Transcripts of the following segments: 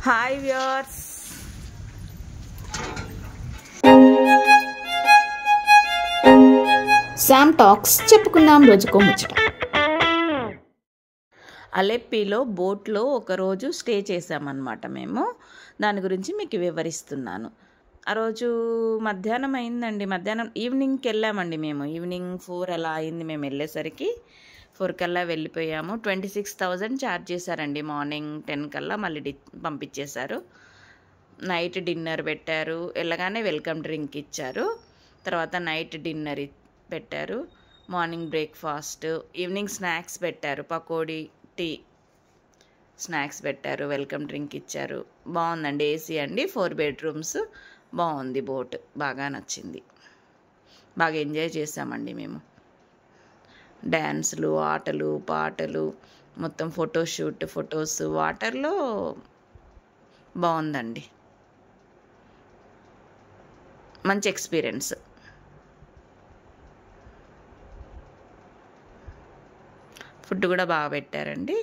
Hi viewers, Sam talks చెప్పుకుందాం రోజుకో ముచ్చట. అలెప్పీలో బోట్లో ఒకరోజు స్టే చేసామన్నమాట. మేము దాని గురించి మీకు వివరిస్తున్నాను. ఆ రోజు మధ్యాహ్నం అయిందండి. ఈవినింగ్కి వెళ్ళామండి. మేము ఈవినింగ్ 4 అలా అయింది. మేము వెళ్ళేసరికి 4 కల్లా వెళ్ళిపోయాము. 26,000 ఛార్జ్ చేశారండి. మార్నింగ్ 10 కల్లా మళ్ళీ పంపించేశారు. నైట్ డిన్నర్ పెట్టారు. వెళ్ళగానే వెల్కమ్ డ్రింక్ ఇచ్చారు. తర్వాత నైట్ డిన్నర్ పెట్టారు. మార్నింగ్ బ్రేక్ఫాస్ట్, ఈవినింగ్ స్నాక్స్ పెట్టారు. పకోడీ, టీ, స్నాక్స్ పెట్టారు. వెల్కమ్ డ్రింక్ ఇచ్చారు. బాగుందండి. ఏసీ అండి. 4 బెడ్రూమ్స్. బాగుంది. బోట్ బాగా నచ్చింది. బాగా ఎంజాయ్ చేసామండి మేము. డ్యాన్సులు, ఆటలు, పాటలు, మొత్తం ఫోటోషూట్, ఫొటోస్ వాటర్లో బాగుందండి. మంచి ఎక్స్పీరియన్స్. ఫుడ్ కూడా బాగా పెట్టారండి.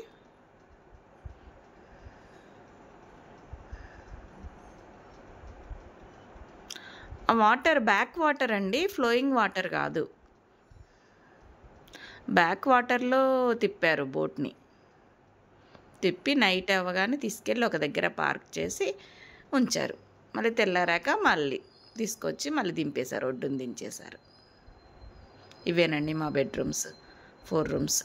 వాటర్ బ్యాక్ వాటర్ అండి, ఫ్లోయింగ్ వాటర్ కాదు. బ్యాక్ వాటర్లో తిప్పారు బోట్ని. తిప్పి నైట్ అవ్వగానే తీసుకెళ్ళి ఒక దగ్గర పార్క్ చేసి ఉంచారు. మళ్ళీ తెల్లారాక మళ్ళీ తీసుకొచ్చి మళ్ళీ దింపేశారు. ఒడ్డుని దించేశారు. ఇవేనండి మా బెడ్రూమ్స్. 4 రూమ్స్.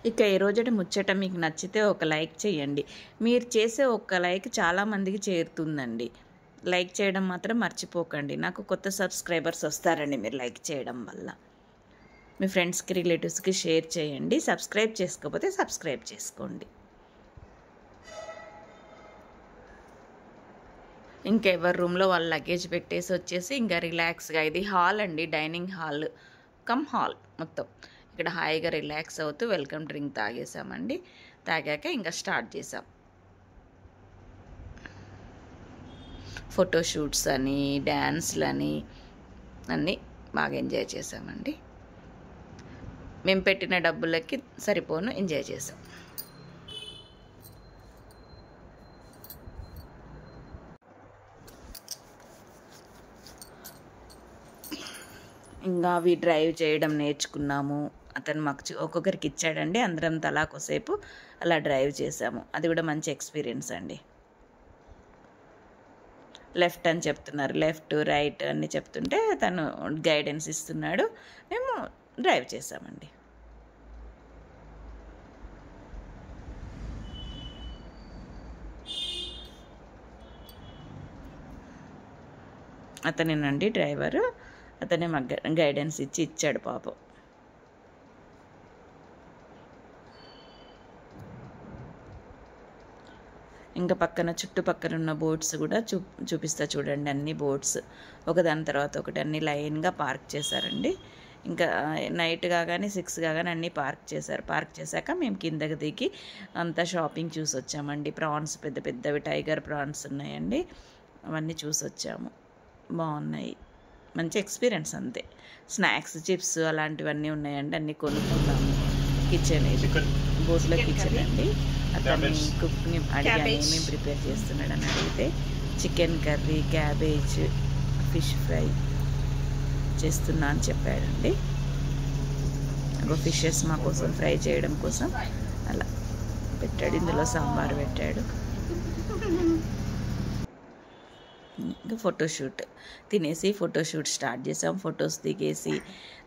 ఇక ఈ రోజటి ముచ్చట మీకు నచ్చితే ఒక లైక్ చేయండి. మీరు చేసే ఒక్క లైక్ చాలామందికి చేరుతుందండి. లైక్ చేయడం మాత్రం మర్చిపోకండి. నాకు కొత్త సబ్స్క్రైబర్స్ వస్తారండి మీరు లైక్ చేయడం వల్ల. మీ ఫ్రెండ్స్కి, రిలేటివ్స్కి షేర్ చేయండి. సబ్స్క్రైబ్ చేసుకోకపోతే సబ్స్క్రైబ్ చేసుకోండి. ఇంకా ఎవరి రూమ్లో వాళ్ళ లగేజ్ పెట్టేసి వచ్చేసి ఇంకా రిలాక్స్గా, ఇది హాల్ అండి, డైనింగ్ హాల్ కమ్ హాల్ మొత్తం. ఇక్కడ హాయిగా రిలాక్స్ అవుతూ వెల్కమ్ డ్రింక్ తాగేసామండి. తాగాక ఇంకా స్టార్ట్ చేసాం. ఫోటోషూట్స్ అని, డ్యాన్స్లని అన్నీ బాగా ఎంజాయ్ చేసామండి. మేము పెట్టిన డబ్బులకి సరిపోను ఎంజాయ్ చేసాం. ఇంకా అవి డ్రైవ్ చేయడం నేర్చుకున్నాము. అతను మాకు ఒక్కొక్కరికి ఇచ్చాడండి. అందరం తలా కొసేపు అలా డ్రైవ్ చేసాము. అది కూడా మంచి ఎక్స్పీరియన్స్ అండి. లెఫ్ట్ అని చెప్తున్నారు, లెఫ్ట్ రైట్ అని చెప్తుంటే తను గైడెన్స్ ఇస్తున్నాడు. మేము డ్రైవ్ చేసామండి. అతనేనండి డ్రైవరు. అతనే మాకు గైడెన్స్ ఇచ్చాడు పాపం. ఇంకా పక్కన చుట్టుపక్కల ఉన్న బోట్స్ కూడా చూపిస్తా చూడండి. అన్ని బోట్స్ ఒకదాని తర్వాత ఒకటి అన్ని లైన్గా పార్క్ చేశారండి. ఇంకా నైట్ కాగానే 6 కాగానే అన్నీ పార్క్ చేశారు. పార్క్ చేశాక మేము కిందకి దిగి అంతా షాపింగ్ చూసి వచ్చామండి. ప్రాన్స్ పెద్ద పెద్దవి టైగర్ ప్రాన్స్ ఉన్నాయండి. అవన్నీ చూసి వచ్చాము. బాగున్నాయి. మంచి ఎక్స్పీరియన్స్ అంతే. స్నాక్స్, చిప్స్ అలాంటివన్నీ ఉన్నాయండి. అన్నీ కొనుక్కున్నాము. కిచెన్, ఇది బోట్లో కిచెన్ అండి. అతన్ని కుక్ని అడిగాను ఏమేమి ప్రిపేర్ చేస్తున్నాడని అడిగితే chicken curry, cabbage, fish fry చేస్తున్నా అని చెప్పాడండి. ఫిషెస్ మా కోసం ఫ్రై చేయడం కోసం అలా పెట్టాడు. ఇందులో సాంబార్ పెట్టాడు. ఇంకా ఫోటోషూట్ తినేసి ఫోటోషూట్ స్టార్ట్ చేసాం. ఫొటోస్ దిగేసి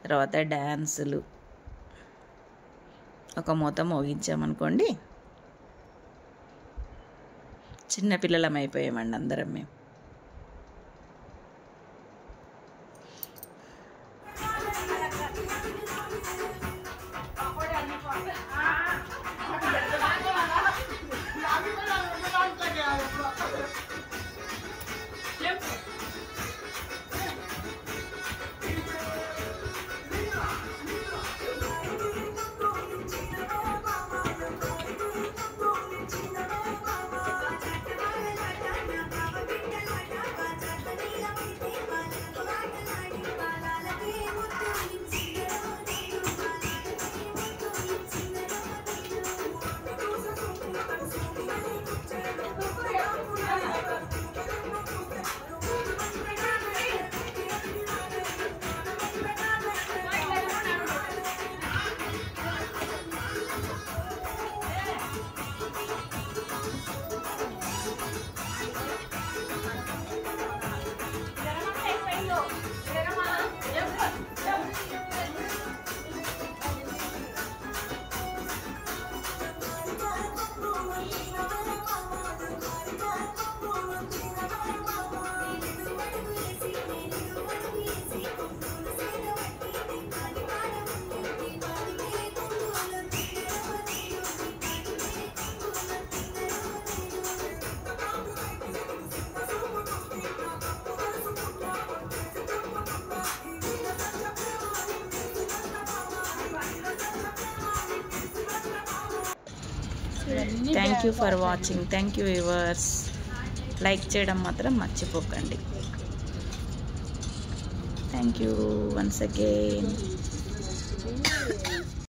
తర్వాత డ్యాన్సులు ఒక మూత మోగించామనుకోండి. చిన్నపిల్లలం అయిపోయామండి అందరం మేము. Thank you for watching. Thank you viewers. Like చేయడం మాత్రం మర్చిపోకండి. Thank you once again.